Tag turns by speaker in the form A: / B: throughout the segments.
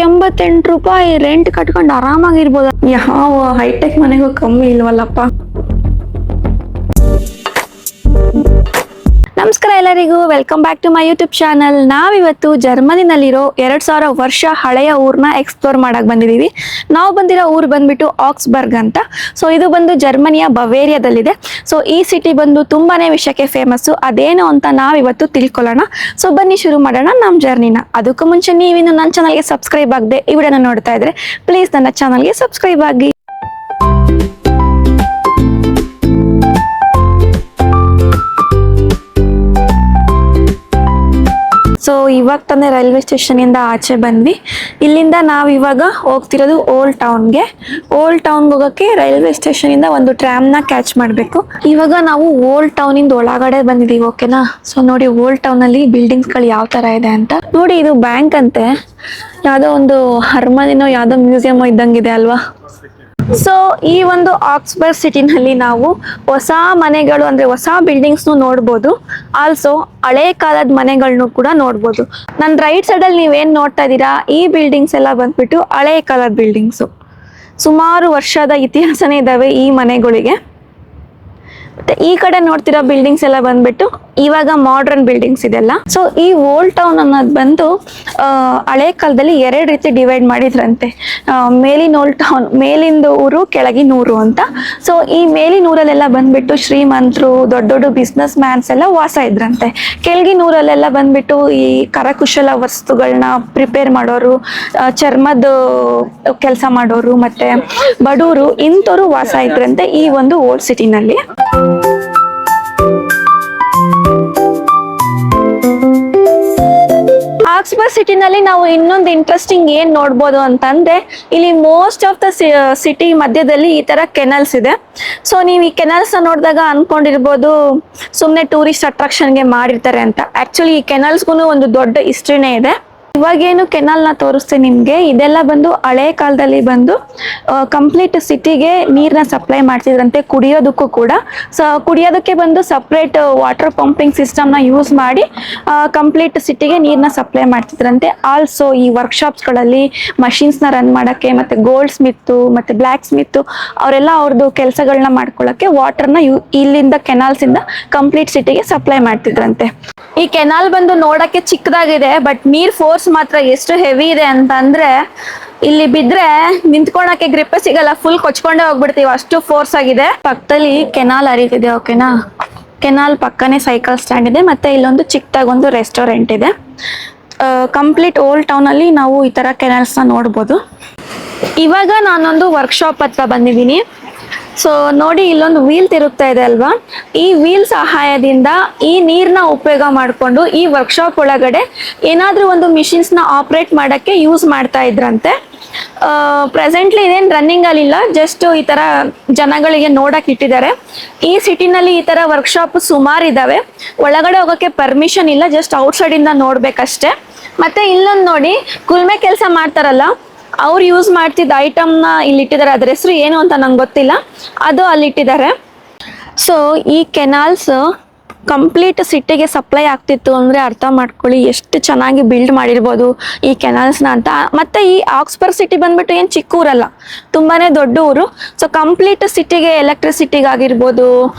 A: 88 ರೂಪಾಯಿ ರೆಂಟ್ ಕಟ್ಕೊಂಡು ಆರಾಮಾಗಿರ್ಬೋದು. ಯಾವ ಹೈಟೆಕ್ ಮನೆಗೂ ಕಮ್ಮಿ ಇಲ್ವಲ್ಲಪ್ಪ. ನಮಸ್ಕಾರ ಎಲ್ಲರಿಗೂ, welcome back to my YouTube channel. ನಾವಿವತ್ತು ಜರ್ಮನಿನಲ್ಲಿರೋ 2000 ವರ್ಷ ಹಳೆಯ ಊರ್ನ ಎಕ್ಸ್ಪ್ಲೋರ್ ಮಾಡಕ್ ಬಂದಿದೀವಿ. ನಾವು ಬಂದಿರೋ ಊರು ಬಂದ್ಬಿಟ್ಟು ಆಕ್ಸ್ಬರ್ಗ್ ಅಂತ. ಸೊ ಇದು ಬಂದು ಜರ್ಮನಿಯ ಬವೇರಿಯಾದಲ್ಲಿದೆ. ಸೊ ಈ ಸಿಟಿ ಬಂದು ತುಂಬಾನೇ ವಿಷಯಕ್ಕೆ ಫೇಮಸ್ಸು. ಅದೇನು ಅಂತ ನಾವಿವತ್ತು ತಿಳ್ಕೊಳ್ಳೋಣ. ಸೊ ಬನ್ನಿ ಶುರು ಮಾಡೋಣ ನಮ್ಮ ಜರ್ನಿನ. ಅದಕ್ಕೂ ಮುಂಚೆ ನೀವಿನ್ನು ನನ್ನ ಚಾನಲ್ಗೆ ಸಬ್ಸ್ಕ್ರೈಬ್ ಆಗದೆ ಈ ವಿಡಿಯೋನ ನೋಡ್ತಾ ಇದ್ರೆ ಪ್ಲೀಸ್ ನನ್ನ ಚಾನಲ್ಗೆ ಸಬ್ಸ್ಕ್ರೈಬ್ ಆಗಿ. ಸೊ ಇವಾಗ ತಾನೇ ರೈಲ್ವೆ ಸ್ಟೇಷನ್ ಇಂದ ಆಚೆ ಬಂದ್ವಿ. ಇಲ್ಲಿಂದ ನಾವ್ ಇವಾಗ ಹೋಗ್ತಿರೋದು ಓಲ್ಡ್ ಟೌನ್ಗೆ. ಓಲ್ಡ್ ಟೌನ್ ಹೋಗಕ್ಕೆ ರೈಲ್ವೆ ಸ್ಟೇಷನ್ ಇಂದ ಒಂದು ಟ್ರಾಮ್ ನ ಕ್ಯಾಚ್ ಮಾಡ್ಬೇಕು. ಇವಾಗ ನಾವು ಓಲ್ಡ್ ಟೌನ್ ಇಂದ ಒಳಗಡೆ ಬಂದಿದೀವಿ, ಓಕೆನಾ. ಸೊ ನೋಡಿ ಓಲ್ಡ್ ಟೌನ್ ಅಲ್ಲಿ ಬಿಲ್ಡಿಂಗ್ಸ್ ಗಳು ಯಾವ ತರ ಇದೆ ಅಂತ ನೋಡಿ. ಇದು ಬ್ಯಾಂಕ್ ಅಂತೆ, ಯಾವ್ದೋ ಒಂದು ಅರಮನೆನೋ ಯಾವ್ದೋ ಮ್ಯೂಸಿಯಂ ಇದ್ದಂಗಿದೆ ಅಲ್ವಾ. ಸೊ ಈ ಒಂದು ಆಕ್ಸ್ಬರ್ಗ್ ಸಿಟಿನಲ್ಲಿ ನಾವು ಹೊಸ ಮನೆಗಳು ಅಂದ್ರೆ ಹೊಸ ಬಿಲ್ಡಿಂಗ್ಸ್ ನೋಡ್ಬೋದು. ಆಲ್ಸೋ ಹಳೆ ಕಾಲದ ಮನೆಗಳನ್ನು ಕೂಡ ನೋಡ್ಬೋದು. ನನ್ನ ರೈಟ್ ಸೈಡ್ ಅಲ್ಲಿ ನೀವೇನ್ ನೋಡ್ತಾ ಇದ್ದೀರಾ, ಈ ಬಿಲ್ಡಿಂಗ್ಸ್ ಎಲ್ಲ ಬಂದ್ಬಿಟ್ಟು ಹಳೆ ಕಾಲದ ಬಿಲ್ಡಿಂಗ್ಸು. ಸುಮಾರು ವರ್ಷದ ಇತಿಹಾಸನೇ ಇದಾವೆ ಈ ಮನೆಗಳಿಗೆ. ಮತ್ತೆ ಈ ಕಡೆ ನೋಡ್ತಿರೋ ಬಿಲ್ಡಿಂಗ್ಸ್ ಎಲ್ಲ ಬಂದ್ಬಿಟ್ಟು ಇವಾಗ ಮಾಡರ್ನ್ ಬಿಲ್ಡಿಂಗ್ಸ್ ಇದೆಲ್ಲ. ಸೊ ಈ ಓಲ್ಡ್ ಟೌನ್ ಅನ್ನೋದು ಬಂದು ಹಳೆ ಕಾಲದಲ್ಲಿ 2 ರೀತಿ ಡಿವೈಡ್ ಮಾಡಿದ್ರಂತೆ. ಮೇಲಿನ ಓಲ್ಡ್ ಟೌನ್, ಮೇಲಿಂದ ಊರು ಕೆಳಗಿನ ಊರು ಅಂತ. ಸೊ ಈ ಮೇಲಿನ ಊರಲ್ಲೆಲ್ಲ ಬಂದ್ಬಿಟ್ಟು ಶ್ರೀಮಂತರು, ದೊಡ್ಡ ದೊಡ್ಡ ಬಿಸ್ನೆಸ್ ಮ್ಯಾನ್ಸ್ ಎಲ್ಲ ವಾಸ ಇದ್ರಂತೆ. ಕೆಳಗಿನ ಊರಲ್ಲೆಲ್ಲ ಬಂದ್ಬಿಟ್ಟು ಈ ಕರಕುಶಲ ವಸ್ತುಗಳನ್ನ ಪ್ರಿಪೇರ್ ಮಾಡೋರು, ಚರ್ಮದ ಕೆಲಸ ಮಾಡೋರು, ಮತ್ತೆ ಬಡವರು, ಇಂಥವ್ರು ವಾಸ ಇದ್ರಂತೆ ಈ ಒಂದು ಓಲ್ಡ್ ಸಿಟಿನಲ್ಲಿ. ಆಕ್ಸ್ಬರ್ಗ್ ಸಿಟಿನಲ್ಲಿ ನಾವು ಇನ್ನೊಂದು ಇಂಟ್ರೆಸ್ಟಿಂಗ್ ಏನ್ ನೋಡ್ಬೋದು ಅಂತಂದ್ರೆ, ಇಲ್ಲಿ ಮೋಸ್ಟ್ ಆಫ್ ದ ಸಿಟಿ ಮಧ್ಯದಲ್ಲಿ ಈ ತರ ಕೆನಲ್ಸ್ ಇದೆ. ಸೊ ನೀವು ಈ ಕೆನಲ್ಸ್ ನೋಡಿದಾಗ ಅನ್ಕೊಂಡಿರ್ಬೋದು ಸುಮ್ನೆ ಟೂರಿಸ್ಟ್ ಅಟ್ರಾಕ್ಷನ್ಗೆ ಮಾಡಿರ್ತಾರೆ ಅಂತ. ಆಕ್ಚುಲಿ ಈ ಕೆನಲ್ಸ್ಗೂ ಒಂದು ದೊಡ್ಡ ಹಿಸ್ಟ್ರಿನೇ ಇದೆ. ಇವಾಗೇನು ಕೆನಾಲ್ ನ ತೋರಿಸ್ತೀನಿ ನಿಮ್ಗೆ. ಇದೆಲ್ಲ ಬಂದು ಹಳೆ ಕಾಲದಲ್ಲಿ ಬಂದು ಕಂಪ್ಲೀಟ್ ಸಿಟಿಗೆ ನೀರ್ನ ಸಪ್ಲೈ ಮಾಡ್ತಿದ್ರಂತೆ, ಕುಡಿಯೋದಕ್ಕೂ ಕೂಡ. ಸೊ ಕುಡಿಯೋದಕ್ಕೆ ಬಂದು ಸಪ್ರೇಟ್ ವಾಟರ್ ಪಂಪಿಂಗ್ ಸಿಸ್ಟಮ್ ನ ಯೂಸ್ ಮಾಡಿ ಕಂಪ್ಲೀಟ್ ಸಿಟಿಗೆ ನೀರ್ನ ಸಪ್ಲೈ ಮಾಡ್ತಿದ್ರಂತೆ. ಆಲ್ಸೋ ಈ ವರ್ಕ್ಶಾಪ್ಸ್ ಗಳಲ್ಲಿ ಮಷಿನ್ಸ್ ನ ರನ್ ಮಾಡಕ್ಕೆ, ಮತ್ತೆ ಗೋಲ್ಡ್ ಸ್ಮಿತ್ ಮತ್ತೆ ಬ್ಲ್ಯಾಕ್ ಸ್ಮಿತ್ ಅವರೆಲ್ಲ ಅವ್ರದ್ದು ಕೆಲಸಗಳನ್ನ ಮಾಡ್ಕೊಳ್ಳಕ್ಕೆ ವಾಟರ್ನ ಇಲ್ಲಿಂದ ಕೆನಾಲ್ಸ್ ಇಂದ ಕಂಪ್ಲೀಟ್ ಸಿಟಿಗೆ ಸಪ್ಲೈ ಮಾಡ್ತಿದ್ರಂತೆ. ಈ ಕೆನಾಲ್ ಬಂದು ನೋಡಕ್ಕೆ ಚಿಕ್ಕದಾಗಿದೆ, ಬಟ್ ನೀರ್ ಫೋರ್ಸ್ ಮಾತ್ರ ಎಷ್ಟು ಹೆವಿ ಇದೆ ಅಂತಂದ್ರೆ ಇಲ್ಲಿ ಬಿದ್ರೆ ನಿಂತ್ಕೊಳಕ್ಕೆ ಗ್ರಿಪ್ಪೇ ಸಿಗಲ್ಲ, ಫುಲ್ ಕೊಚ್ಕೊಂಡೇ ಹೋಗ್ಬಿಡ್ತೀವಿ, ಅಷ್ಟು ಫೋರ್ಸ್ ಆಗಿದೆ. ಪಕ್ಕದಲ್ಲಿ ಕೆನಾಲ್ ಹರಿತಿದೆ, ಓಕೆನಾ. ಕೆನಾಲ್ ಪಕ್ಕನೇ ಸೈಕಲ್ ಸ್ಟ್ಯಾಂಡ್ ಇದೆ, ಮತ್ತೆ ಇಲ್ಲೊಂದು ಚಿಕ್ಕದಾಗಿ ಒಂದು ರೆಸ್ಟೋರೆಂಟ್ ಇದೆ. ಕಂಪ್ಲೀಟ್ ಓಲ್ಡ್ ಟೌನ್ ಅಲ್ಲಿ ನಾವು ಈ ತರ ಕೆನಾಲ್ಸ್ ನ ನೋಡ್ಬೋದು. ಇವಾಗ ನಾನೊಂದು ವರ್ಕ್ಶಾಪ್ ಹತ್ರ ಬಂದಿದ್ದೀನಿ. ಸೊ ನೋಡಿ, ಇಲ್ಲೊಂದು ವೀಲ್ ತಿರುಗ್ತಾ ಇದೆ ಅಲ್ವಾ. ಈ ವೀಲ್ ಸಹಾಯದಿಂದ ಈ ನೀರ್ನ ಉಪಯೋಗ ಮಾಡಿಕೊಂಡು ಈ ವರ್ಕ್ಶಾಪ್ ಒಳಗಡೆ ಏನಾದ್ರೂ ಒಂದು ಮಿಷಿನ್ಸ್ ನ ಆಪರೇಟ್ ಮಾಡಕ್ಕೆ ಯೂಸ್ ಮಾಡ್ತಾ ಇದ್ರಂತೆ. ಪ್ರೆಸೆಂಟ್ಲಿ ಇದೇನು ರನ್ನಿಂಗ್ ಅಲ್ಲಿ ಇಲ್ಲ, ಜಸ್ಟ್ ಈ ತರ ಜನಗಳಿಗೆ ನೋಡಕ್ ಇಟ್ಟಿದ್ದಾರೆ. ಈ ಸಿಟಿನಲ್ಲಿ ಈ ತರ ವರ್ಕ್ಶಾಪ್ ಸುಮಾರು ಇದಾವೆ. ಒಳಗಡೆ ಹೋಗಕ್ಕೆ ಪರ್ಮಿಷನ್ ಇಲ್ಲ, ಜಸ್ಟ್ ಔಟ್ಸೈಡ್ ಇಂದ ನೋಡ್ಬೇಕಷ್ಟೇ. ಮತ್ತೆ ಇಲ್ಲೊಂದು ನೋಡಿ, ಕುಲ್ಮೆ ಕೆಲಸ ಮಾಡ್ತಾರಲ್ಲ, ಅವ್ರು ಯೂಸ್ ಮಾಡ್ತಿದ್ದ ಐಟಮ್ ನ ಇಲ್ಲಿ ಇಟ್ಟಿದ್ದಾರೆ. ಅದ್ರ ಹೆಸರು ಏನು ಅಂತ ನಂಗೆ ಗೊತ್ತಿಲ್ಲ, ಅದು ಅಲ್ಲಿ ಇಟ್ಟಿದ್ದಾರೆ. ಸೊ ಈ ಕೆನಾಲ್ಸ್ ಕಂಪ್ಲೀಟ್ ಸಿಟಿಗೆ ಸಪ್ಲೈ ಆಗ್ತಿತ್ತು ಅಂದ್ರೆ ಅರ್ಥ ಮಾಡ್ಕೊಳ್ಳಿ ಎಷ್ಟು ಚೆನ್ನಾಗಿ ಬಿಲ್ಡ್ ಮಾಡಿರ್ಬೋದು ಈ ಕೆನಾಲ್ಸ್ನ ಅಂತ. ಮತ್ತೆ ಈ ಆಕ್ಸ್ಬರ್ಗ್ ಸಿಟಿ ಬಂದ್ಬಿಟ್ಟು ಏನು ಚಿಕ್ಕ ಊರಲ್ಲ, ತುಂಬಾನೇ ದೊಡ್ಡ ಊರು. ಸೊ ಕಂಪ್ಲೀಟ್ ಸಿಟಿಗೆ ಎಲೆಕ್ಟ್ರಿಸಿಟಿಗಾಗಿರ್ಬೋದು,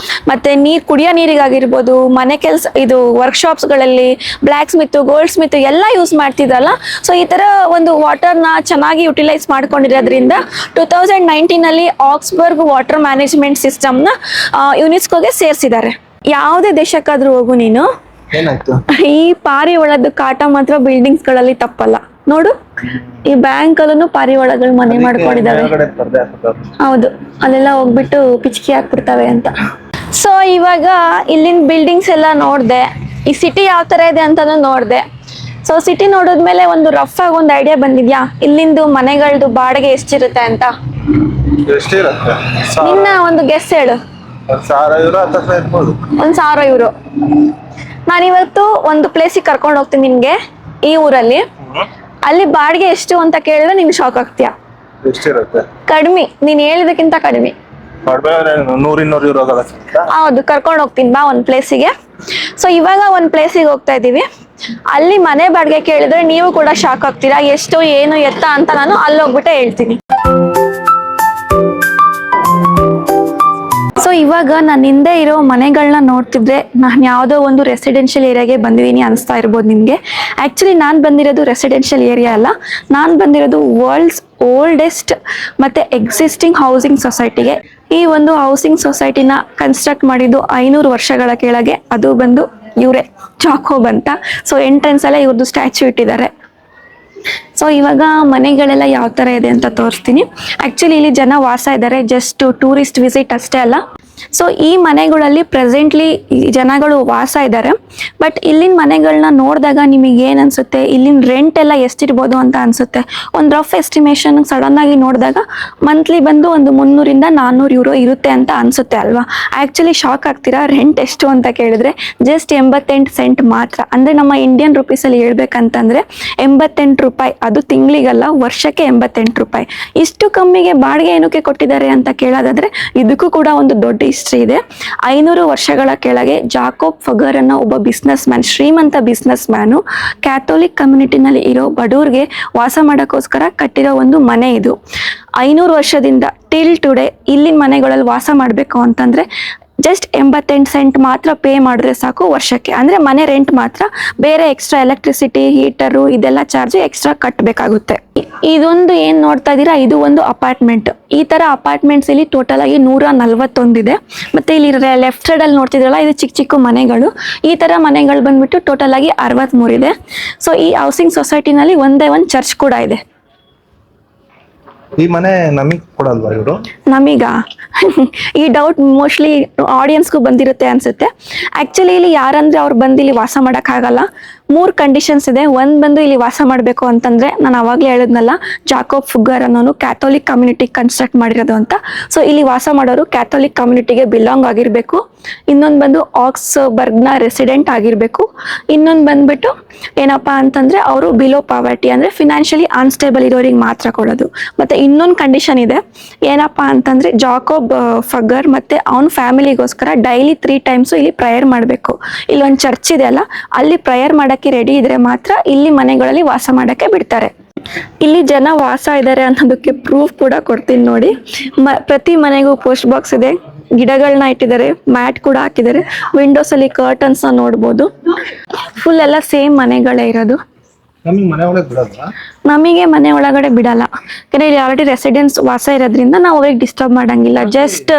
A: ಮತ್ತೆ ಕುಡಿಯೋ ನೀರಿಗಾಗಿರ್ಬೋದು, ಮನೆ ಕೆಲಸ, ಇದು ವರ್ಕ್ಶಾಪ್ಸ್ಗಳಲ್ಲಿ ಬ್ಲ್ಯಾಕ್ ಸ್ಮಿತ್, ಗೋಲ್ಡ್ ಸ್ಮಿತ್ ಎಲ್ಲ ಯೂಸ್ ಮಾಡ್ತಿದ್ರಲ್ಲ. ಸೊ ಈ ತರ ಒಂದು ವಾಟರ್ನ ಚೆನ್ನಾಗಿ ಯುಟಿಲೈಸ್ ಮಾಡ್ಕೊಂಡಿರೋದ್ರಿಂದ 2019 ಅಲ್ಲಿ ಆಕ್ಸ್ಬರ್ಗ್ ವಾಟರ್ ಮ್ಯಾನೇಜ್ಮೆಂಟ್ ಸಿಸ್ಟಮ್ನ ಯುನೆಸ್ಕೋಗೆ ಸೇರಿಸಿದ್ದಾರೆ. ಯಾವುದೇ ದೇಶಕ್ಕಾದ್ರೂ ಹೋಗು ನೀನು, ಈ ಪಾರಿವಾಳದ ಕಾಟ ಮಾತ್ರ ಬಿಲ್ಡಿಂಗ್ಸ್ ಗಳಲ್ಲಿ ತಪ್ಪಲ್ಲ. ನೋಡು, ಈ ಬ್ಯಾಂಕ್ ಅಲ್ಲೂ ಪಾರಿವಾಳಗಳು ಮನೆ ಮಾಡ್ಕೊಂಡಿದ್ದಾವೆ. ಹೌದು, ಅಲ್ಲೆಲ್ಲ ಹೋಗ್ಬಿಟ್ಟು ಪಿಚ್ಕಿ ಹಾಕ್ಬಿಡ್ತವೆ ಅಂತ. ಸೊ ಇವಾಗ ಇಲ್ಲಿನ ಬಿಲ್ಡಿಂಗ್ಸ್ ಎಲ್ಲ ನೋಡ್ದೆ, ಈ ಸಿಟಿ ಯಾವ ತರ ಇದೆ ಅಂತಾನು ನೋಡ್ದೆ. ಸೊ ಸಿಟಿ ನೋಡಿದ್ಮೇಲೆ ಒಂದು ರಫ್ ಆಗಿ ಒಂದು ಐಡಿಯಾ ಬಂದಿದ್ಯಾ, ಇಲ್ಲಿಂದು ಮನೆಗಳದ್ದು ಬಾಡಿಗೆ ಎಷ್ಟಿರುತ್ತೆ ಅಂತ? ನಿನ್ನ ಒಂದು ಗೆಸ್ ಹೇಳು. 1,000 ಯೂರೋ. ನಾನಿವತ್ತು ಒಂದು ಪ್ಲೇಸಿಗೆ ಕರ್ಕೊಂಡು ಹೋಗ್ತೀನಿ ನಿನ್ಗೆ ಈ ಊರಲ್ಲಿ. ಅಲ್ಲಿ ಬಾಡಿಗೆ ಎಷ್ಟು ಅಂತ ಕೇಳಿದ್ರೆ ನಿನ್ ಶಾಕ್ ಆಗ್ತೀಯಾ. ಕಡಿಮೆ, ನೀನ್ ಹೇಳಿದಕ್ಕಿಂತ ಕಡಿಮೆ.
B: 100-200 ಯೂರೋ.
A: ಹೌದು, ಕರ್ಕೊಂಡು ಹೋಗ್ತೀನಿ ಬಾ ಒಂದ್ ಪ್ಲೇಸಿಗೆ. ಸೊ ಇವಾಗ ಒಂದ್ ಪ್ಲೇಸಿಗೆ ಹೋಗ್ತಾ ಇದೀವಿ. ಅಲ್ಲಿ ಮನೆ ಬಾಡಿಗೆ ಕೇಳಿದ್ರೆ ನೀವು ಕೂಡ ಶಾಕ್ ಆಗ್ತೀರಾ, ಎಷ್ಟು ಏನು ಎತ್ತ ಅಂತ ನಾನು ಅಲ್ಲಿ ಹೋಗ್ಬಿಟ್ಟೆ ಹೇಳ್ತೀನಿ. ಸೊ ಇವಾಗ ನಾನು ಹಿಂದೆ ಇರೋ ಮನೆಗಳನ್ನ ನೋಡ್ತಿದ್ರೆ ನಾನು ಯಾವುದೋ ಒಂದು ರೆಸಿಡೆನ್ಷಿಯಲ್ ಏರಿಯಾಗೆ ಬಂದಿದ್ದೀನಿ ಅನಿಸ್ತಾ ಇರ್ಬೋದು ನಿಮಗೆ. ಆ್ಯಕ್ಚುಲಿ ನಾನು ಬಂದಿರೋದು ರೆಸಿಡೆನ್ಷಿಯಲ್ ಏರಿಯಾ ಅಲ್ಲ, ನಾನು ಬಂದಿರೋದು ವರ್ಲ್ಡ್ಸ್ ಓಲ್ಡೆಸ್ಟ್ ಮತ್ತು ಎಕ್ಸಿಸ್ಟಿಂಗ್ ಹೌಸಿಂಗ್ ಸೊಸೈಟಿಗೆ. ಈ ಒಂದು ಹೌಸಿಂಗ್ ಸೊಸೈಟಿನ ಕನ್ಸ್ಟ್ರಕ್ಟ್ ಮಾಡಿದ್ದು 500 ವರ್ಷಗಳ ಕೆಳಗೆ. ಅದು ಬಂದು ಇವರೇ, ಜಾಕೋಬ್ ಅಂತ. ಸೊ ಎಂಟ್ರೆನ್ಸ್ ಅಲ್ಲೇ ಇವ್ರದ್ದು ಸ್ಟ್ಯಾಚ್ಯೂ ಇಟ್ಟಿದ್ದಾರೆ. ಸೊ ಇವಾಗ ಮನೆಗಳೆಲ್ಲ ಯಾವ ಥರ ಇದೆ ಅಂತ ತೋರಿಸ್ತೀನಿ. ಆ್ಯಕ್ಚುಲಿ ಇಲ್ಲಿ ಜನ ವಾಸ ಇದ್ದಾರೆ, ಜಸ್ಟ್ ಟೂರಿಸ್ಟ್ ವಿಸಿಟ್ ಅಷ್ಟೇ ಅಲ್ಲ. ಸೊ ಈ ಮನೆಗಳಲ್ಲಿ ಪ್ರೆಸೆಂಟ್ಲಿ ಜನಗಳು ವಾಸ ಇದ್ದಾರೆ. ಬಟ್ ಇಲ್ಲಿನ ಮನೆಗಳನ್ನ ನೋಡಿದಾಗ ನಿಮಗೆ ಏನು ಅನಿಸುತ್ತೆ, ಇಲ್ಲಿನ ರೆಂಟ್ ಎಲ್ಲ ಎಷ್ಟಿರ್ಬೋದು ಅಂತ ಅನಿಸುತ್ತೆ. ಒಂದು ರಫ್ ಎಸ್ಟಿಮೇಷನ್ ಸಡನ್ನಾಗಿ ನೋಡಿದಾಗ ಮಂತ್ಲಿ ಬಂದು ಒಂದು 300 ಇಂದ 400 ಯೂರೋ ಇರುತ್ತೆ ಅಂತ ಅನಿಸುತ್ತೆ ಅಲ್ವಾ. ಆ್ಯಕ್ಚುಲಿ ಶಾಕ್ ಆಗ್ತೀರಾ, ರೆಂಟ್ ಎಷ್ಟು ಅಂತ ಕೇಳಿದ್ರೆ ಜಸ್ಟ್ 88 ಸೆಂಟ್ ಮಾತ್ರ. ಅಂದರೆ ನಮ್ಮ ಇಂಡಿಯನ್ ರುಪೀಸಲ್ಲಿ ಹೇಳ್ಬೇಕಂತಂದರೆ 88 ರೂಪಾಯಿ. ಅದು ತಿಂಗಳಿಗಲ್ಲ, ವರ್ಷಕ್ಕೆ 88 ರೂಪಾಯಿ. ಇಷ್ಟು ಕಮ್ಮಿಗೆ ಬಾಡಿಗೆ ಏನಕ್ಕೆ ಕೊಟ್ಟಿದ್ದಾರೆ ಅಂತ ಕೇಳೋದಾದ್ರೆ ಇದಕ್ಕೂ ಕೂಡ ಒಂದು ದೊಡ್ಡ ಹಿಸ್ಟ್ರಿ ಇದೆ. 500 ವರ್ಷಗಳ ಕೆಳಗೆ ಜಾಕೋಬ್ ಫಗರ್ ಅನ್ನೋ ಒಬ್ಬ ಬಿಸ್ನೆಸ್ ಮ್ಯಾನ್, ಶ್ರೀಮಂತ ಬಿಸ್ನೆಸ್ ಮ್ಯಾನು ಕ್ಯಾಥೋಲಿಕ್ ಕಮ್ಯುನಿಟಿನಲ್ಲಿ ಇರೋ ಬಡವ್ರಿಗೆ ವಾಸ ಮಾಡೋಕ್ಕೋಸ್ಕರ ಕಟ್ಟಿರೋ ಒಂದು ಮನೆ ಇದು. 500 ವರ್ಷದಿಂದ ಟಿಲ್ ಟುಡೇ ಇಲ್ಲಿನ ಮನೆಗಳಲ್ಲಿ ವಾಸ ಮಾಡಬೇಕು ಅಂತಂದ್ರೆ ಜಸ್ಟ್ 88 ಸೆಂಟ್ ಮಾತ್ರ ಪೇ ಮಾಡಿದ್ರೆ ಸಾಕು ವರ್ಷಕ್ಕೆ. ಅಂದರೆ ಮನೆ ರೆಂಟ್ ಮಾತ್ರ, ಬೇರೆ ಎಕ್ಸ್ಟ್ರಾ ಎಲೆಕ್ಟ್ರಿಸಿಟಿ, ಹೀಟರು ಇದೆಲ್ಲ ಚಾರ್ಜ್ ಎಕ್ಸ್ಟ್ರಾ ಕಟ್ಟಬೇಕಾಗುತ್ತೆ. ಇದೊಂದು ಏನು ನೋಡ್ತಾ ಇದ್ದೀರಾ, ಇದು ಒಂದು ಅಪಾರ್ಟ್ಮೆಂಟ್. ಈ ಥರ ಅಪಾರ್ಟ್ಮೆಂಟ್ಸ್ ಇಲ್ಲಿ ಟೋಟಲ್ ಆಗಿ 141 ಇದೆ. ಮತ್ತು ಇಲ್ಲಿ ಲೆಫ್ಟ್ ಸೈಡಲ್ಲಿ ನೋಡ್ತಿದ್ರಲ್ಲ, ಇದು ಚಿಕ್ಕ ಚಿಕ್ಕ ಮನೆಗಳು. ಈ ಥರ ಮನೆಗಳು ಬಂದ್ಬಿಟ್ಟು ಟೋಟಲ್ ಆಗಿ 63 ಇದೆ. ಸೊ ಈ ಹೌಸಿಂಗ್ ಸೊಸೈಟಿನಲ್ಲಿ ಒಂದೇ ಒಂದು ಚರ್ಚ್ ಕೂಡ ಇದೆ.
B: ಈ ಮನೆ ನಮಗ್ ಕೊಡಲ್ವಾ ಇವರು?
A: ನಮೀಗ ಈ ಡೌಟ್ ಮೋಸ್ಟ್ಲಿ ಆಡಿಯನ್ಸ್ಗೂ ಬಂದಿರುತ್ತೆ ಅನ್ಸುತ್ತೆ. ಆ್ಯಕ್ಚುಲಿ ಇಲ್ಲಿ ಯಾರಂದ್ರೆ ಅವ್ರು ಬಂದು ಇಲ್ಲಿ ವಾಸ ಮಾಡೋಕ್ಕಾಗಲ್ಲ. 3 ಕಂಡೀಷನ್ಸ್ ಇದೆ. ಒಂದು ಬಂದು ಇಲ್ಲಿ ವಾಸ ಮಾಡಬೇಕು ಅಂತಂದರೆ, ನಾನು ಆವಾಗಲೇ ಹೇಳಿದ್ನಲ್ಲ, ಜಾಕೋಬ್ ಫುಗರ್ ಅನ್ನೋನು ಕ್ಯಾಥೋಲಿಕ್ ಕಮ್ಯುನಿಟಿ ಕನ್ಸ್ಟ್ರಕ್ಟ್ ಮಾಡಿರೋದು ಅಂತ. ಸೊ ಇಲ್ಲಿ ವಾಸ ಮಾಡೋರು ಕ್ಯಾಥೋಲಿಕ್ ಕಮ್ಯುನಿಟಿಗೆ ಬಿಲಾಂಗ್ ಆಗಿರಬೇಕು. ಇನ್ನೊಂದು ಬಂದು ಆಕ್ಸ್ಬರ್ಗ್ನ ರೆಸಿಡೆಂಟ್ ಆಗಿರಬೇಕು. ಇನ್ನೊಂದು ಬಂದ್ಬಿಟ್ಟು ಏನಪ್ಪ ಅಂತಂದರೆ ಅವರು ಬಿಲೋ ಪಾವರ್ಟಿ, ಅಂದರೆ ಫಿನಾನ್ಷಿಯಲಿ ಅನ್ಸ್ಟೇಬಲ್ ಇರೋರಿಗೆ ಮಾತ್ರ ಕೊಡೋದು. ಮತ್ತು ಇನ್ನೊಂದು ಕಂಡೀಷನ್ ಇದೆ, ಏನಪ್ಪ ಅಂತಂದರೆ ಜಾಕೋಬ್ ಫಗರ್ ಮತ್ತು ಅವನ ಫ್ಯಾಮಿಲಿಗೋಸ್ಕರ ಡೈಲಿ 3 ಟೈಮ್ಸು ಇಲ್ಲಿ ಪ್ರೇಯರ್ ಮಾಡಬೇಕು. ಇಲ್ಲೊಂದು ಚರ್ಚ್ ಇದೆ ಅಲ್ಲ, ಅಲ್ಲಿ ಪ್ರೇಯರ್ ಮಾಡೋಕ್ಕೆ ರೆಡಿ ಇದ್ರೆ ಮಾತ್ರ ಇಲ್ಲಿ ಮನೆಗಳಲ್ಲಿ ವಾಸ ಮಾಡೋಕ್ಕೆ ಬಿಡ್ತಾರೆ. ಇಲ್ಲಿ ಜನ ವಾಸ ಇದ್ದಾರೆ ಅನ್ನೋದಕ್ಕೆ ಪ್ರೂಫ್ ಕೂಡ ಕೊಡ್ತೀನಿ ನೋಡಿ. ಪ್ರತಿ ಮನೆಗೂ ಪೋಸ್ಟ್ ಬಾಕ್ಸ್ ಇದೆ, ಗಿಡಗಳನ್ನ ಇಟ್ಟಿದ್ದಾರೆ, ಮ್ಯಾಟ್ ಕೂಡ ಹಾಕಿದ್ದಾರೆ. ವಿಂಡೋಸ್ ಅಲ್ಲಿ ಕರ್ಟನ್ಸ್ ನೋಡ್ಬೋದು. ಫುಲ್ ಎಲ್ಲ ಸೇಮ್ ಮನೆಗಳೇ ಇರೋದು. ನಮಗೆ ಮನೆ ಒಳಗಡೆ ಬಿಡಲ್ಲ, ಯಾಕಂದ್ರೆ ಇಲ್ಲಿ ಆಲ್ರೆಡಿ ರೆಸಿಡೆನ್ಸ್ ವಾಸ ಇರೋದ್ರಿಂದ ನಾವು ಅವ್ರಿಗೆ ಡಿಸ್ಟರ್ಬ್ ಮಾಡಂಗಿಲ್ಲ. ಜಸ್ಟ್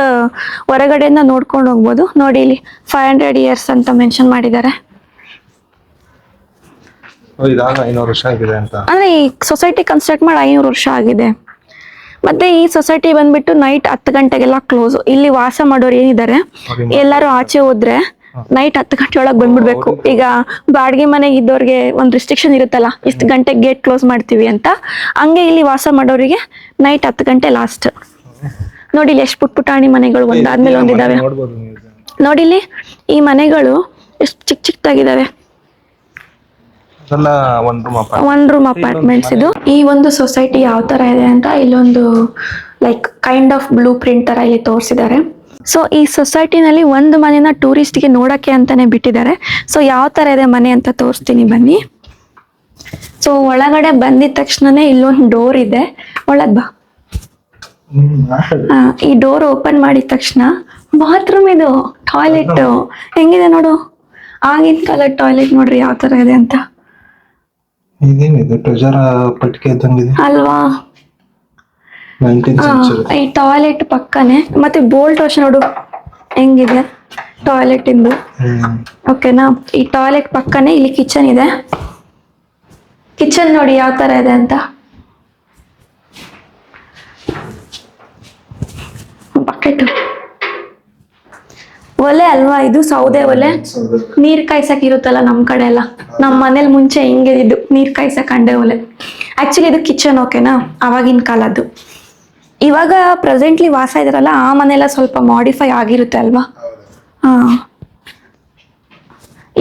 A: ಹೊರಗಡೆಯಿಂದ ನೋಡ್ಕೊಂಡು ಹೋಗ್ಬೋದು. ನೋಡಿ ಇಲ್ಲಿ 500 ಇಯರ್ಸ್ ಅಂತ ಮೆನ್ಷನ್ ಮಾಡಿದ್ದಾರೆ. ಅಂದ್ರೆ ಈ ಸೊಸೈಟಿ ಕನ್ಸ್ಟ್ರಕ್ಟ್ ಮಾಡಿ 500 ವರ್ಷ ಆಗಿದೆ. ಮತ್ತೆ ಈ ಸೊಸೈಟಿ ಬಂದ್ಬಿಟ್ಟು ನೈಟ್ 10 ಗಂಟೆಗೆಲ್ಲ ಕ್ಲೋಸ್. ಇಲ್ಲಿ ವಾಸ ಮಾಡೋರು ಏನಿದ್ದಾರೆ ಎಲ್ಲರೂ ಆಚೆ ಹೋದ್ರೆ ನೈಟ್ 10 ಗಂಟೆ ಒಳಗೆ ಬಂದ್ಬಿಡ್ಬೇಕು. ಈಗ ಬಾಡಿಗೆ ಮನೆಗೆ ಇದ್ದವ್ರಿಗೆ ಒಂದು ರಿಸ್ಟ್ರಿಕ್ಷನ್ ಇರುತ್ತಲ್ಲ, ಇಷ್ಟು ಗಂಟೆಗೆ ಗೇಟ್ ಕ್ಲೋಸ್ ಮಾಡ್ತೀವಿ ಅಂತ. ಹಂಗೆ ಇಲ್ಲಿ ವಾಸ ಮಾಡೋರಿಗೆ ನೈಟ್ 10 ಗಂಟೆ ಲಾಸ್ಟ್. ನೋಡಿ ಇಲ್ಲಿ ಎಷ್ಟು ಪುಟ್ಟಾಣಿ ಮನೆಗಳು ಒಂದಾದ್ಮೇಲೆ ಒಂದಿದ್ದಾವೆ. ನೋಡಿ ಇಲ್ಲಿ ಈ ಮನೆಗಳು ಎಷ್ಟು ಚಿಕ್ಕ ಚಿಕ್ಕದಾಗಿದ್ದಾವೆ. ಒನ್ ರೂಮ್ ಅಪಾರ್ಟ್ಮೆಂಟ್ಸ್ ಇದು. ಈ ಒಂದು ಸೊಸೈಟಿ ಯಾವ ತರ ಇದೆ ಅಂತ ಇಲ್ಲೊಂದು like kind of blue print ತರ ಇಲ್ಲಿ ತೋರಿಸಿದ್ದಾರೆ. ಸೊ ಈ ಸೊಸೈಟಿನಲ್ಲಿ ಒಂದು ಮನೆನ ಟೂರಿಸ್ಟ್ಗೆ ನೋಡಕ್ಕೆ ಅಂತಾನೆ ಬಿಟ್ಟಿದ್ದಾರೆ. ಸೊ ಯಾವ ತರ ಇದೆ ಮನೆ ಅಂತ ತೋರಿಸ್ತೀನಿ ಬನ್ನಿ. ಸೊ ಒಳಗಡೆ ಬಂದಿದ ತಕ್ಷಣನೇ ಇಲ್ಲೊಂದು ಡೋರ್ ಇದೆ, ಒಳಗ್ ಬಾ. ಈ ಡೋರ್ ಓಪನ್ ಮಾಡಿದ ತಕ್ಷಣ ಬಾತ್ರೂಮ್, ಇದು ಟಾಯ್ಲೆಟ್ ಹೆಂಗಿದೆ ನೋಡು. ಆಗಿನ ಕಾಲದ ಟಾಯ್ಲೆಟ್ ನೋಡ್ರಿ ಯಾವ ತರ ಇದೆ ಅಂತ. ಅಲ್ವಾ? ಈ ಟಾಯ್ಲೆಟ್ ಪಕ್ಕನೆ ಮತ್ತೆ ಬೋಲ್ಟ್ ವಾಶ್ ನೋಡು ಹೆಂಗಿದೆ ಟಾಯ್ಲೆಟ್ ಇಂದು. ಓಕೆನಾ? ಈ ಟಾಯ್ಲೆಟ್ ಪಕ್ಕನೆ ಇಲ್ಲಿ ಕಿಚನ್ ಇದೆ. ಕಿಚನ್ ನೋಡಿ ಯಾವ ತರ ಇದೆ ಅಂತ. ಬಕೆಟ್, ಒಲೆ ಅಲ್ವಾ ಇದು, ಸೌದೆ ಒಲೆ. ನೀರ್ ಕಾಯ್ಸಕ್ ಇರುತ್ತಲ್ಲ ನಮ್ ಕಡೆ ಎಲ್ಲ, ನಮ್ ಮನೇಲಿ ಮುಂಚೆ ಹಿಂಗೆ ಇದ್ದು ನೀರ್ ಕಾಯ್ಸಕ್ ಅಂಡೆ ಒಲೆ. ಆಕ್ಚುಲಿ ಇದು ಕಿಚನ್, ಓಕೆನಾ? ಅವಾಗಿನ ಕಾಲದ್ದು. ಇವಾಗ ಪ್ರೆಸೆಂಟ್ಲಿ ವಾಸ ಇದಾರಲ್ಲ ಆ ಮನೆಲ್ಲ ಸ್ವಲ್ಪ ಮಾಡಿಫೈ ಆಗಿರುತ್ತೆ ಅಲ್ವಾ. ಹಾ,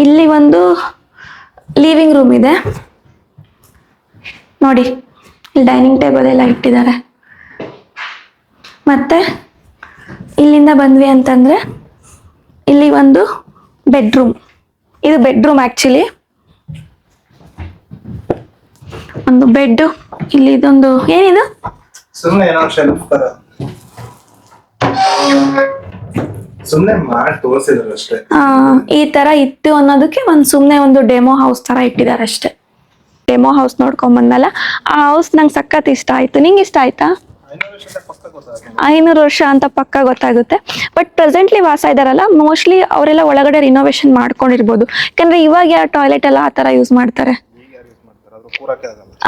A: ಇಲ್ಲಿ ಒಂದು ಲಿವಿಂಗ್ ರೂಮ್ ಇದೆ ನೋಡಿ. ಇಲ್ಲಿ ಡೈನಿಂಗ್ ಟೇಬಲ್ ಎಲ್ಲ ಇಟ್ಟಿದ್ದಾರೆ. ಮತ್ತೆ ಇಲ್ಲಿಂದ ಬಂದ್ವಿ ಅಂತಂದ್ರೆ ಇಲ್ಲಿ ಒಂದು ಬೆಡ್ರೂಮ್. ಇದು ಬೆಡ್ರೂಮ್ ಆಕ್ಚುಲಿ. ಒಂದು ಬೆಡ್, ಇಲ್ಲಿ ಇದೊಂದು ಏನಿದು
B: ಸುಮ್ಮನೆ ಏನೋ ಶೆಲ್ಫ್ ತರ ಸುಮ್ಮನೆ ಮಾಡಿ ತೋರಿಸಿದ್ರು ಅಷ್ಟೇ.
A: ಈ ತರ ಇತ್ತು ಅನ್ನೋದಕ್ಕೆ ಸುಮ್ನೆ ಒಂದು ಡೆಮೋ ಹೌಸ್ ತರ ಇಟ್ಟಿದ್ದಾರೆ ಅಷ್ಟೇ. ಡೆಮೋ ಹೌಸ್ ನೋಡ್ಕೊಂಡ್ ಬಂದಲ್ಲ, ಆ ಹೌಸ್ ನಂಗೆ ಸಖತ್ ಇಷ್ಟ ಆಯ್ತು. ನಿಂಗೆ ಇಷ್ಟ ಆಯ್ತಾ? 500 ವರ್ಷ ಅಂತ ಪಕ್ಕ ಗೊತ್ತಾಗುತ್ತೆ. ಬಟ್ ಪ್ರೆಸೆಂಟ್ಲಿ ವಾಸ ಇದಾರಲ್ಲ, ಮೋಸ್ಟ್ಲಿ ಅವರೆಲ್ಲ ಒಳಗಡೆ ರಿನೋವೇಷನ್ ಮಾಡ್ಕೊಂಡಿರ್ಬೋದು. ಯಾಕಂದ್ರೆ ಇವಾಗ ಯಾರು ಟಾಯ್ಲೆಟ್ ಎಲ್ಲ ಆ ತರ ಯೂಸ್ ಮಾಡ್ತಾರೆ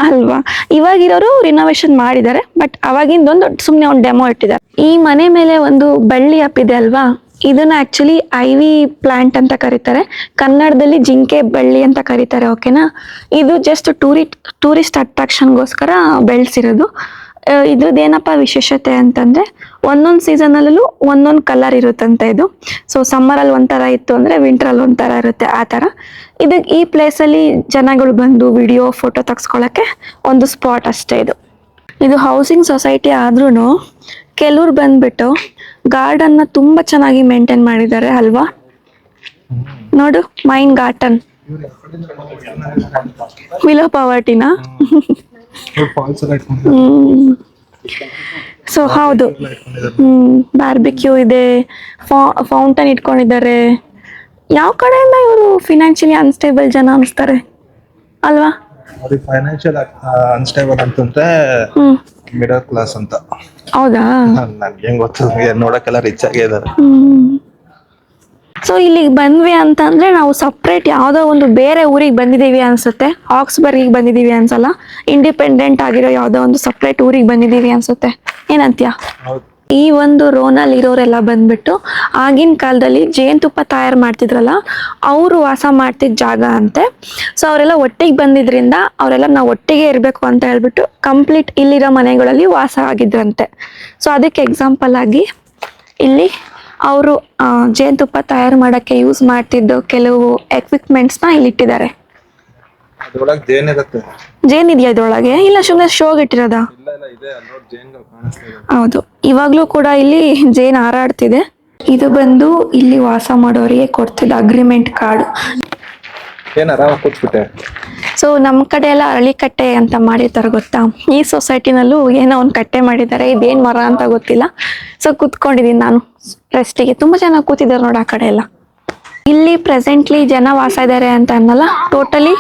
A: ಅಲ್ವಾ? ಇವಾಗಿರೋರು ರಿನೋವೇಷನ್ ಮಾಡಿದ್ದಾರೆ, ಬಟ್ ಅವಾಗಿಂದೊಂದು ಸುಮ್ನೆ ಒಂದು ಡೆಮೋ ಇಟ್ಟಿದ್ದಾರೆ. ಈ ಮನೆ ಮೇಲೆ ಒಂದು ಬಳ್ಳಿ ಇದೆ ಅಲ್ವಾ, ಇದನ್ನ ಆಕ್ಚುಲಿ ಐವಿ ಪ್ಲಾಂಟ್ ಅಂತ ಕರೀತಾರೆ, ಕನ್ನಡದಲ್ಲಿ ಜಿಂಕೆ ಬಳ್ಳಿ ಅಂತ ಕರೀತಾರೆ. ಓಕೆನಾ? ಇದು ಜಸ್ಟ್ ಟೂರಿಸ್ಟ್ ಅಟ್ರಾಕ್ಷನ್ಗೋಸ್ಕರ ಬೆಳೆಸಿರೋದು. ಇದ್ರದ್ದೇನಪ್ಪ ವಿಶೇಷತೆ ಅಂತಂದ್ರೆ ಒಂದೊಂದು ಸೀಸನಲ್ಲೂ ಒಂದೊಂದು ಕಲರ್ ಇರುತ್ತಂತೆ ಇದು. ಸೊ ಸಮ್ಮರಲ್ಲಿ ಒಂಥರ ಇತ್ತು ಅಂದ್ರೆ ವಿಂಟ್ರಲ್ಲಿ ಒಂಥರ ಇರುತ್ತೆ, ಆ ಥರ. ಈ ಪ್ಲೇಸಲ್ಲಿ ಜನಗಳು ಬಂದು ವಿಡಿಯೋ ಫೋಟೋ ತೆಗೆಸ್ಕೊಳ್ಳೋಕ್ಕೆ ಒಂದು ಸ್ಪಾಟ್ ಅಷ್ಟೇ ಇದು. ಇದು ಹೌಸಿಂಗ್ ಸೊಸೈಟಿ ಆದ್ರೂ ಕೆಲವ್ರು ಬಂದ್ಬಿಟ್ಟು ಗಾರ್ಡನ್ನ ತುಂಬಾ ಚೆನ್ನಾಗಿ ಮೇಂಟೈನ್ ಮಾಡಿದ್ದಾರೆ ಅಲ್ವಾ? ನೋಡು, ಮೈನ್ ಗಾರ್ಡನ್ ವಿಲೋ ಪಾವರ್ಟಿನ. ಸೊ ಹೌದು, ಬಾರ್ಬಿಕ್ಯೂ ಇದೆ, ಫೌಂಟನ್ ಇಟ್ಕೊಂಡಿದ್ದಾರೆ. ಯಾವ ಕಡೆಯಿಂದ ಇವರು ಫಿನಾನ್ಷಿಯಲಿ ಅನ್ಸ್ಟೇಬಲ್ ಜನ ಅನ್ಸ್ತಾರೆ ಅಲ್ವಾ?
B: ಫೈನಾನ್ಷಿಯಲ್ ಅನ್ಸ್ಟೇಬಲ್ ಅಂತಂದ್ರೆ ಮಿಡಲ್ ಕ್ಲಾಸ್ ಅಂತ.
A: ಹೌದಾ?
B: ನನ್ಗೆ ಹೆಂಗ್ ಗೊತ್ತು, ನೋಡಕ್ಕೆಲ್ಲ ರಿಚ್ ಆಗೇ ಇದಾರೆ.
A: ಸೊ ಇಲ್ಲಿಗೆ ಬಂದ್ವಿ ಅಂತಂದ್ರೆ ನಾವು ಸಪ್ರೇಟ್ ಯಾವುದೋ ಒಂದು ಬೇರೆ ಊರಿಗೆ ಬಂದಿದ್ದೀವಿ ಅನ್ಸುತ್ತೆ. ಆಕ್ಸ್ಬರ್ಗಿಗೆ ಬಂದಿದ್ದೀವಿ ಅನ್ಸಲ್ಲ, ಇಂಡಿಪೆಂಡೆಂಟ್ ಆಗಿರೋ ಯಾವುದೋ ಒಂದು ಸಪ್ರೇಟ್ ಊರಿಗೆ ಬಂದಿದ್ದೀವಿ ಅನ್ಸುತ್ತೆ. ಏನಂತೀಯ? ಈ ಒಂದು ರೋನಲ್ಲಿ ಇರೋರೆಲ್ಲ ಬಂದ್ಬಿಟ್ಟು ಆಗಿನ ಕಾಲದಲ್ಲಿ ಜೇನುತುಪ್ಪ ತಯಾರು ಮಾಡ್ತಿದ್ರಲ್ಲ, ಅವರು ವಾಸ ಮಾಡ್ತಿದ್ದ ಜಾಗ ಅಂತೆ. ಸೊ ಅವರೆಲ್ಲ ಒಟ್ಟಿಗೆ ಬಂದಿದ್ರಿಂದ ಅವರೆಲ್ಲ ನಾವು ಒಟ್ಟಿಗೆ ಇರಬೇಕು ಅಂತ ಹೇಳ್ಬಿಟ್ಟು ಕಂಪ್ಲೀಟ್ ಇಲ್ಲಿರೋ ಮನೆಗಳಲ್ಲಿ ವಾಸ ಆಗಿದ್ರಂತೆ. ಸೊ ಅದಕ್ಕೆ ಎಕ್ಸಾಂಪಲ್ ಆಗಿ ಇಲ್ಲಿ ಅವರು ಜೇನುತುಪ್ಪ ತಯಾರು ಮಾಡೋಕ್ಕೆ ಯೂಸ್ ಮಾಡ್ತಿದ್ದು ಕೆಲವು ಎಕ್ವಿಪ್ಮೆಂಟ್ಸ್ನ ಇಲ್ಲಿ ಇಟ್ಟಿದ್ದಾರೆ. ಜೇನಿದೆಯಾ ಇದ್ರೊಳಗೆ? ಇಲ್ಲ ಸುಮ್ಮನೆ ಶೋಗೆ ಇಟ್ಟಿರೋದ? ಹೌದು, ಇವಾಗ್ಲೂ ಕೂಡ ಇಲ್ಲಿ ಜೇನ್ ಹಾರಾಡ್ತಿದೆ. ಇದು ಬಂದು ಇಲ್ಲಿ ವಾಸ ಮಾಡೋರಿಗೆ ಕೊಡ್ತಿದ್ದ ಅಗ್ರಿಮೆಂಟ್ ಕಾರ್ಡ್. ಸೊ ನಮ್ಮ ಕಡೆ ಎಲ್ಲ ಅರಳಿಕಟ್ಟೆ ಅಂತ ಮಾಡಿರ್ತಾರೆ ಗೊತ್ತಾ? ಈ ಸೊಸೈಟಿನಲ್ಲೂ ಏನೋ ಒಂದು ಕಟ್ಟೆ ಮಾಡಿದ್ದಾರೆ. ಇದೇನ್ ಮರ ಅಂತ ಗೊತ್ತಿಲ್ಲ. ಸೊ ಕೂತ್ಕೊಂಡಿದ್ದೀನಿ ನಾನು ರೆಸ್ಟಿಗೆ. ತುಂಬಾ ಚೆನ್ನಾಗಿ ಕೂತಿದ್ದಾರೆ ನೋಡಿ ಆ ಕಡೆ ಎಲ್ಲ. ಇಲ್ಲಿ ಪ್ರೆಸೆಂಟ್ಲಿ ಜನ ವಾಸ ಇದ್ದಾರೆ ಅಂತ ಅನ್ನಲ್ಲ, ಟೋಟಲಿ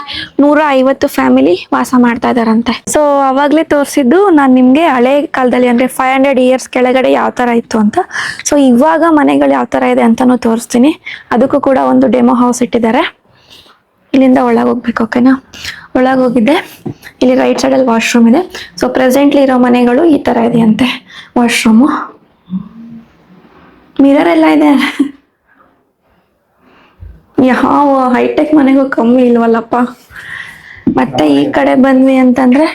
A: 150 ಫ್ಯಾಮಿಲಿ ವಾಸ ಮಾಡ್ತಾ ಇದಾರಂತೆ. ಸೊ ಅವಾಗ್ಲೇ ತೋರಿಸಿದ್ದು ನಾನು ನಿಮ್ಗೆ ಹಳೆ ಕಾಲದಲ್ಲಿ ಅಂದ್ರೆ 500 ಇಯರ್ಸ್ ಕೆಳಗಡೆ ಯಾವ ತರ ಇತ್ತು ಅಂತ. ಸೊ ಇವಾಗ ಮನೆಗಳು ಯಾವ ತರ ಇದೆ ಅಂತಾನು ತೋರಿಸ್ತೀನಿ. ಅದಕ್ಕೂ ಕೂಡ ಒಂದು ಡೆಮೋ ಹೌಸ್ ಇಟ್ಟಿದ್ದಾರೆ. ಇಲ್ಲಿಂದ ಒಳಗೆ ಹೋಗ್ಬೇಕು. ಓಕೆನಾ? ಒಳಗೆ ಹೋಗಿದ್ದೆ. ಇಲ್ಲಿ ರೈಟ್ ಸೈಡಲ್ಲಿ ವಾಶ್ರೂಮ್ ಇದೆ. ಸೊ ಪ್ರೆಸೆಂಟ್ಲಿ ಇರೋ ಮನೆಗಳು ಈ ತರ ಇದೆಯಂತೆ ವಾಶ್ರೂಮು. ಮಿರರ್ ಎಲ್ಲ ಇದೆ. ಯಾವ ಹೈಟೆಕ್ ಮನೆಗೂ ಕಮ್ಮಿ ಇಲ್ವಲ್ಲಪ್ಪ. ಮತ್ತೆ ಈ ಕಡೆ ಬಂದ್ವಿ ಅಂತಂದ್ರೆ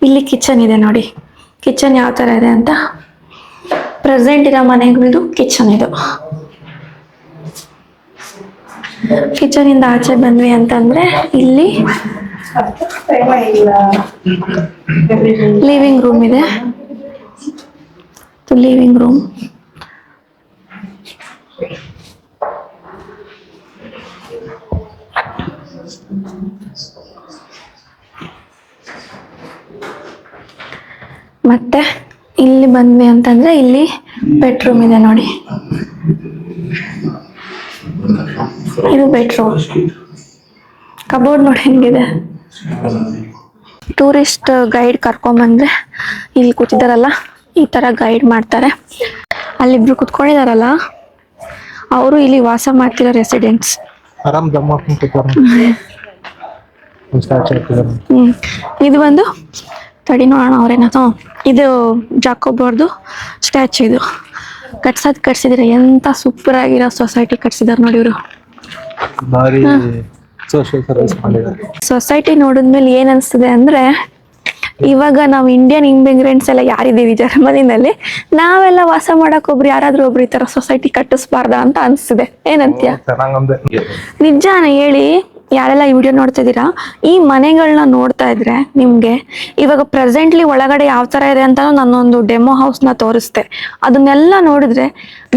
A: ಇಲ್ಲಿ ಕಿಚನ್ ಇದೆ ನೋಡಿ. ಕಿಚನ್ ಯಾವ ತರ ಇದೆ ಅಂತ. ಪ್ರೆಸೆಂಟ್ ಇರೋ ಮನೆಗಳದ್ದು ಕಿಚನ್ ಇದು. ಕಿಚನ್ ಇಂದ ಆಚೆ ಬಂದ್ವಿ ಅಂತಂದ್ರೆ ಇಲ್ಲಿ ಲಿವಿಂಗ್ ರೂಮ್ ಇದೆ. ಲಿವಿಂಗ್ ರೂಮ್ ಮತ್ತೆ ಇಲ್ಲಿ ಬಂದ್ವಿ ಅಂತಂದ್ರೆ ಇಲ್ಲಿ ಬೆಡ್ರೂಮ್ ಇದೆ ನೋಡಿ. ಇದು ಬೆಡ್ರೂಮ್. ಕಬೋರ್ಡ್ ನೋಡಿ ಹೆಂಗಿದೆ. ಟೂರಿಸ್ಟ್ ಗೈಡ್ ಕರ್ಕೊಂಬಂದ್ರೆ ಇಲ್ಲಿ ಕೂತಿದಾರಲ್ಲ, ಈ ತರ ಗೈಡ್ ಮಾಡ್ತಾರೆ. ಅಲ್ಲಿಬ್ರು ಕುತ್ಕೊಂಡಿದಾರಲ್ಲ, ಅವರು ಇಲ್ಲಿ ವಾಸ ಮಾಡ್ತಿರೋ ರೆಸಿಡೆಂಟ್ಸ್. ಇದು ಬಂದು ತಡಿ ನೋಡೋಣ ಅವ್ರೇನೋ. ಇದು ಜಾಕೋಬ್ ಅವ್ರದ್ದು ಸ್ಟ್ಯಾಚು. ಇದು ಕಟ್ಸಿದ್ರೆ ಎಂತ ಸೂಪರ್ ಆಗಿರೋ ಸೊಸೈಟಿ ಕಟ್ಸಿದಾರೆ ನೋಡಿ ಇವರು. ಸೊಸೈಟಿ ನೋಡಿದ್ಮೇಲೆ ಏನ್ ಅನ್ಸ್ತದೆ ಅಂದ್ರೆ, ಇವಾಗ ನಾವು ಇಂಡಿಯನ್ ಇಮಿಗ್ರೆಂಟ್ಸ್ ಎಲ್ಲ ಯಾರಿದ್ದೀವಿ ಜರ್ಮನಿನಲ್ಲಿ, ನಾವೆಲ್ಲ ವಾಸ ಮಾಡಕ್ ಯಾರಾದ್ರೂ ಒಬ್ರು ಈ ತರ ಸೊಸೈಟಿ ಕಟ್ಟಿಸ್ಬಾರ್ದ ಅಂತ ಅನ್ಸ್ತದೆ. ಏನಂತೀಯ? ನಿಜಾನ ಹೇಳಿ, ಯಾರೆಲ್ಲ ಈ ವಿಡಿಯೋ ನೋಡ್ತಾ ಇದೀರಾ, ಈ ಮನೆಗಳನ್ನ ನೋಡ್ತಾ ಇದ್ರೆ ನಿಮ್ಗೆ ಇವಾಗ ಪ್ರೆಸೆಂಟ್ಲಿ ಒಳಗಡೆ ಯಾವ ತರ ಇದೆ ಅಂತ ನಾನೊಂದು ಡೆಮೋ ಹೌಸ್ ನ ತೋರಿಸ್ತೆ. ಅದನ್ನೆಲ್ಲ ನೋಡಿದ್ರೆ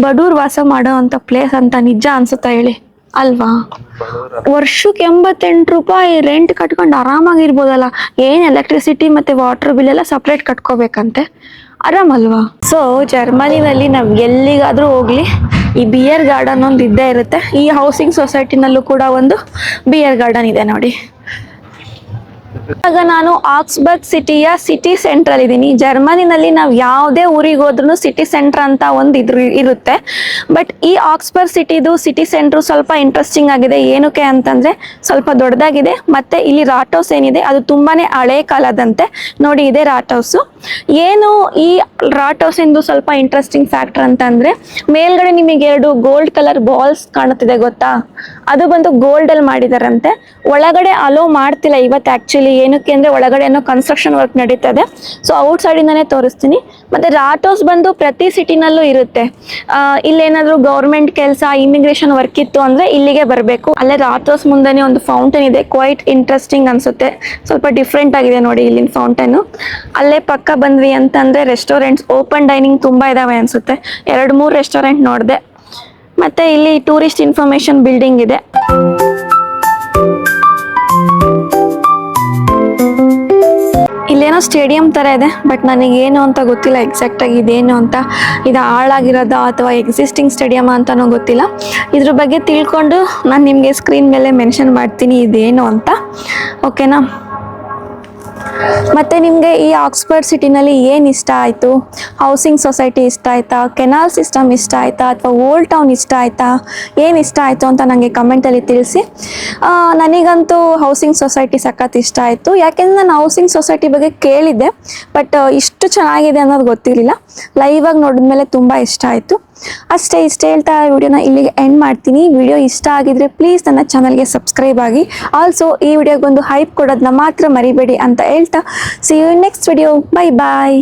A: ಬಡೂರ್ ವಾಸ ಮಾಡೋ ಅಂತ ಪ್ಲೇಸ್ ಅಂತ ನಿಜ ಅನ್ಸುತ್ತಾ ಹೇಳಿ? ಅಲ್ವಾ?
B: ಬಡವ್ರ
A: ವರ್ಷಕ್ಕೆ 88 ರೂಪಾಯಿ ರೆಂಟ್ ಕಟ್ಕೊಂಡು ಆರಾಮಾಗಿರ್ಬೋದಲ್ಲ. ಏನ್ ಎಲೆಕ್ಟ್ರಿಸಿಟಿ ಮತ್ತೆ ವಾಟರ್ ಬಿಲ್ ಎಲ್ಲ ಸಪ್ರೇಟ್ ಕಟ್ಕೋಬೇಕಂತೆ, ಆರಾಮಲ್ವಾ? ಸೊ ಜರ್ಮನಿನಲ್ಲಿ ನಾವು ಎಲ್ಲಿಗಾದ್ರೂ ಹೋಗ್ಲಿ ಈ ಬಿಯರ್ ಗಾರ್ಡನ್ ಒಂದು ಇದ್ದೇ ಇರುತ್ತೆ. ಈ ಹೌಸಿಂಗ್ ಸೊಸೈಟಿನಲ್ಲೂ ಕೂಡ ಒಂದು ಬಿಯರ್ ಗಾರ್ಡನ್ ಇದೆ ನೋಡಿ. ಇವಾಗ ನಾನು ಆಕ್ಸ್ಬರ್ಗ್ ಸಿಟಿಯ ಸಿಟಿ ಸೆಂಟ್ರಲ್ ಇದ್ದೀನಿ. ಜರ್ಮನಿನಲ್ಲಿ ನಾವು ಯಾವುದೇ ಊರಿಗೆ ಹೋದ್ರೂ ಸಿಟಿ ಸೆಂಟರ್ ಅಂತ ಒಂದು ಇರುತ್ತೆ. ಬಟ್ ಈ ಆಕ್ಸ್ಬರ್ಗ್ ಸಿಟಿದು ಸಿಟಿ ಸೆಂಟ್ರು ಸ್ವಲ್ಪ ಇಂಟ್ರೆಸ್ಟಿಂಗ್ ಆಗಿದೆ. ಏನಕ್ಕೆ ಅಂತಂದ್ರೆ ಸ್ವಲ್ಪ ದೊಡ್ಡದಾಗಿದೆ, ಮತ್ತೆ ಇಲ್ಲಿ ರಾಟ್ ಹೌಸ್ ಏನಿದೆ ಅದು ತುಂಬಾನೇ ಹಳೆ ಕಾಲದಂತೆ. ನೋಡಿ ಇದೆ ರಾಟ್ ಹೌಸ್. ಏನು ಈ ರಾಟ್ ಹೌಸ್ ಇಂದು ಸ್ವಲ್ಪ ಇಂಟ್ರೆಸ್ಟಿಂಗ್ ಫ್ಯಾಕ್ಟರ್ ಅಂತ ಅಂದ್ರೆ, ಮೇಲ್ಗಡೆ ನಿಮಗೆ 2 ಗೋಲ್ಡ್ ಕಲರ್ ಬಾಲ್ಸ್ ಕಾಣುತ್ತಿದೆ ಗೊತ್ತಾ, ಅದು ಬಂದು ಗೋಲ್ಡ್ ಅಲ್ಲಿ ಮಾಡಿದಾರಂತೆ. ಒಳಗಡೆ ಅಲೋ ಮಾಡ್ತಿಲ್ಲ ಇವತ್ತು ಆಕ್ಚುಲಿ. ಏನಕ್ಕೆ ಅಂದ್ರೆ ಒಳಗಡೆ ಏನೋ ಕನ್ಸ್ಟ್ರಕ್ಷನ್ ವರ್ಕ್ ನಡೀತದೆ. ಸೊ ಔಟ್ ಸೈಡ್ ಇಂದಾನೆ ತೋರಿಸ್ತೀನಿ. ಮತ್ತೆ ರಾಟ್ ಹೌಸ್ ಬಂದು ಪ್ರತಿ ಸಿಟಿನಲ್ಲೂ ಇರುತ್ತೆ. ಇಲ್ಲೇನಾದ್ರೂ ಗೌರ್ಮೆಂಟ್ ಕೆಲಸ, ಇಮಿಗ್ರೇಷನ್ ವರ್ಕ್ ಇತ್ತು ಅಂದ್ರೆ ಇಲ್ಲಿಗೆ ಬರಬೇಕು. ಅಲ್ಲೇ ರಾಟ್ ಹೌಸ್ ಮುಂದೆನೆ ಒಂದು ಫೌಂಟೇನ್ ಇದೆ, ಕ್ವೈಟ್ ಇಂಟ್ರೆಸ್ಟಿಂಗ್ ಅನ್ಸುತ್ತೆ. ಸ್ವಲ್ಪ ಡಿಫ್ರೆಂಟ್ ಆಗಿದೆ ನೋಡಿ ಇಲ್ಲಿನ ಫೌಂಟೇನು. ಅಲ್ಲೇ ಪಕ್ಕ ಬಂದ್ವಿ ಅಂತಂದ್ರೆ ರೆಸ್ಟೋರೆಂಟ್ಸ್, ಓಪನ್ ಡೈನಿಂಗ್ ತುಂಬಾ ಇದಾವೆ ಅನ್ಸುತ್ತೆ. 2-3 ರೆಸ್ಟೋರೆಂಟ್ ನೋಡಿದೆ. ಮತ್ತೆ ಇಲ್ಲಿ ಟೂರಿಸ್ಟ್ ಇನ್ಫಾರ್ಮೇಶನ್ ಬಿಲ್ಡಿಂಗ್ ಇದೆ. ಇಲ್ಲೇನೋ ಸ್ಟೇಡಿಯಂ ತರ ಇದೆ, ಬಟ್ ನನಗೇನು ಅಂತ ಗೊತ್ತಿಲ್ಲ ಎಕ್ಸಾಕ್ಟ್ ಆಗಿ ಇದೇನು ಅಂತ. ಇದು ಹಾಳಾಗಿರೋದಾ ಅಥವಾ ಎಕ್ಸಿಸ್ಟಿಂಗ್ ಸ್ಟೇಡಿಯಂ ಅಂತಾನೂ ಗೊತ್ತಿಲ್ಲ. ಇದ್ರ ಬಗ್ಗೆ ತಿಳ್ಕೊಂಡು ನಾನು ನಿಮಗೆ ಸ್ಕ್ರೀನ್ ಮೇಲೆ ಮೆನ್ಷನ್ ಮಾಡ್ತೀನಿ ಇದೇನು ಅಂತ, ಓಕೆನಾ? ಮತ್ತೆ ನಿಮಗೆ ಈ ಆಕ್ಸ್ಫರ್ಡ್ ಸಿಟಿನಲ್ಲಿ ಏನು ಇಷ್ಟ ಆಯಿತು? ಹೌಸಿಂಗ್ ಸೊಸೈಟಿ ಇಷ್ಟ ಆಯ್ತಾ, ಕೆನಾಲ್ ಸಿಸ್ಟಮ್ ಇಷ್ಟ ಆಯ್ತಾ, ಅಥವಾ ಓಲ್ಡ್ ಟೌನ್ ಇಷ್ಟ ಆಯ್ತಾ, ಏನು ಇಷ್ಟ ಆಯಿತು ಅಂತ ನನಗೆ ಕಮೆಂಟಲ್ಲಿ ತಿಳಿಸಿ. ನನಗಂತೂ ಹೌಸಿಂಗ್ ಸೊಸೈಟಿ ಸಖತ್ ಇಷ್ಟ ಆಯಿತು. ಯಾಕೆಂದರೆ ನಾನು ಹೌಸಿಂಗ್ ಸೊಸೈಟಿ ಬಗ್ಗೆ ಕೇಳಿದ್ದೆ, ಬಟ್ ಇಷ್ಟು ಚೆನ್ನಾಗಿದೆ ಅನ್ನೋದು ಗೊತ್ತಿರಲಿಲ್ಲ. ಲೈವ್ ಆಗಿ ನೋಡಿದ್ಮೇಲೆ ತುಂಬ ಇಷ್ಟ ಆಯಿತು. ಅಷ್ಟೇ, ಇಷ್ಟ ಹೇಳ್ತಾ ವಿಡಿಯೋನ ಇಲ್ಲಿಗೆ ಎಂಡ್ ಮಾಡ್ತೀನಿ. ವಿಡಿಯೋ ಇಷ್ಟ ಆಗಿದ್ರೆ ಪ್ಲೀಸ್ ನನ್ನ ಚಾನಲ್ಗೆ ಸಬ್ಸ್ಕ್ರೈಬ್ ಆಗಿ. ಆಲ್ಸೋ ಈ ವಿಡಿಯೋಗೊಂದು ಹೈಪ್ ಕೊಡೋದನ್ನ ಮಾತ್ರ ಮರಿಬೇಡಿ ಅಂತ ಹೇಳ್ತಾ, see you next video. Bye bye.